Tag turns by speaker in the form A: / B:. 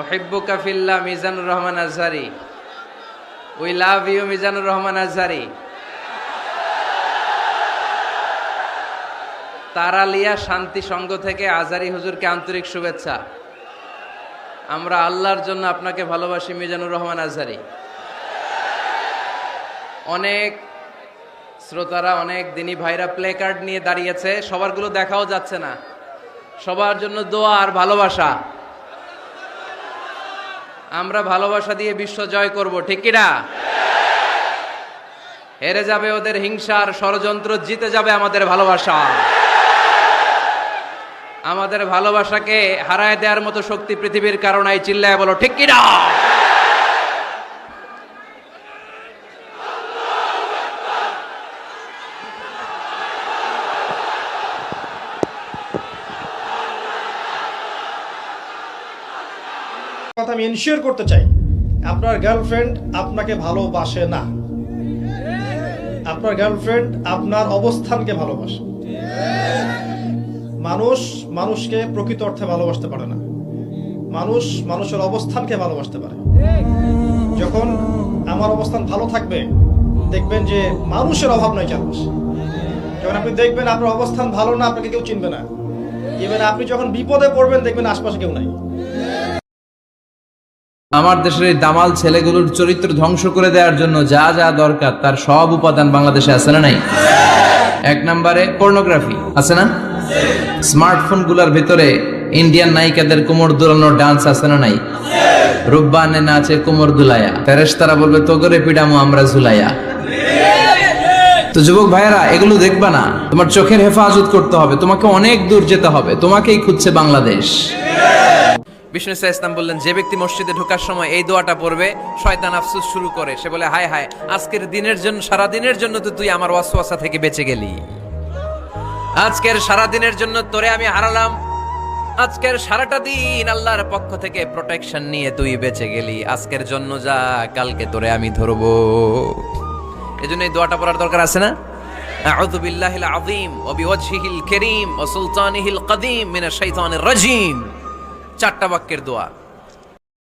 A: উহিব্বুকা ফিল্লাহ Mizanur Rahman Azhari. We love you Mizanur Rahman Azhari. Taralia Shanti Sangha থেকে আজহারি হুজুরকে আন্তরিক শুভেচ্ছা। আমরা আল্লাহর জন্য আপনাকে ভালোবাসি মিজানুর রহমান আজহারি। অনেক শ্রোতারা, অনেক দিনী ভাইরা প্লে কার্ড নিয়ে দাঁড়িয়েছে, সবারগুলো দেখাও যাচ্ছে না। সবার জন্য দোয়া আর ভালোবাসা। আমরা ভালোবাসা দিয়ে বিশ্ব জয় করব, ঠিক কিনা? হেরে যাবে ওদের হিংসার ষড়যন্ত্র, জিতে যাবে আমাদের ভালোবাসা। আমাদের ভালোবাসাকে হারায় দেওয়ার মতো শক্তি পৃথিবীর কারণে চিল্লায় বলো, ঠিক কিনা?
B: কথা আমি এনশিওর করতে চাই, আপনার গার্লফ্রেন্ড আপনাকে ভালোবাসে না। আপনার গার্লফ্রেন্ড আপনার অবস্থানকে ভালোবাসে। মানুষ মানুষকে প্রকৃত অর্থে ভালোবাসতে পারে না। মানুষ মানুষের অবস্থানকে ভালোবাসতে পারে। যখন আমার অবস্থান ভালো থাকবে, দেখবেন যে মানুষের অভাব নয় চারপাশে। যখন আপনি দেখবেন আপনার অবস্থান ভালো না, আপনাকে কেউ চিনবে না। ইভেন আপনি যখন বিপদে পড়বেন, দেখবেন আশপাশে কেউ নাই।
A: আমার দেশের এই দামাল ছেলেগুলোর চরিত্র ধ্বংস করে দেওয়ার জন্য যা যা দরকার তার সব উপাদান বাংলাদেশে আছে না নাই? এক নম্বরে পর্নোগ্রাফি আছে না? স্মার্টফোন গুলার ভিতরে ইন্ডিয়ান নায়িকাদের কোমর দুলানোর ডান্স আছে না নাই? রুব্বানে নাচে কোমর দুলায়া, ফেরেশতারা বলবে তোগরে পিডামো আমরা ঝুলাইয়া। তো যুবক ভাইয়েরা, এগুলো দেখবা না। তোমার চোখের হেফাজত করতে হবে। তোমাকে অনেক দূর যেতে হবে। তোমাকেই খুঁজছে বাংলাদেশ। বিষ্ণু ইসলাম বললেন, যে ব্যক্তি মসজিদে ঢোকার সময় এই দোয়াটা পড়বে, শয়তান আফসোস শুরু করে। সে বলে, হায় হায়, আজকের দিনের জন্য, সারা দিনের জন্য তো তুই আমার ওয়াসওয়াসা থেকে বেঁচে গেলি। আজকের সারা দিনের জন্য তোরে আমি হারালাম। আজকের সারাটা দিন আল্লাহর পক্ষ থেকে প্রোটেকশন নিয়ে তুই বেঁচে গেলি। আজকের জন্য যা, কালকে তোরে আমি ধরবো। এজন্য এই দোয়াটা পড়ার দরকার আছে না? আউযু বিল্লাহিল আযীম ওয়া বিওয়াজহিল কারীম ওয়া সুলতানিহিল কদীম মিনাশ শাইতানির রাজীম। 4টা বাক্যের দোয়া।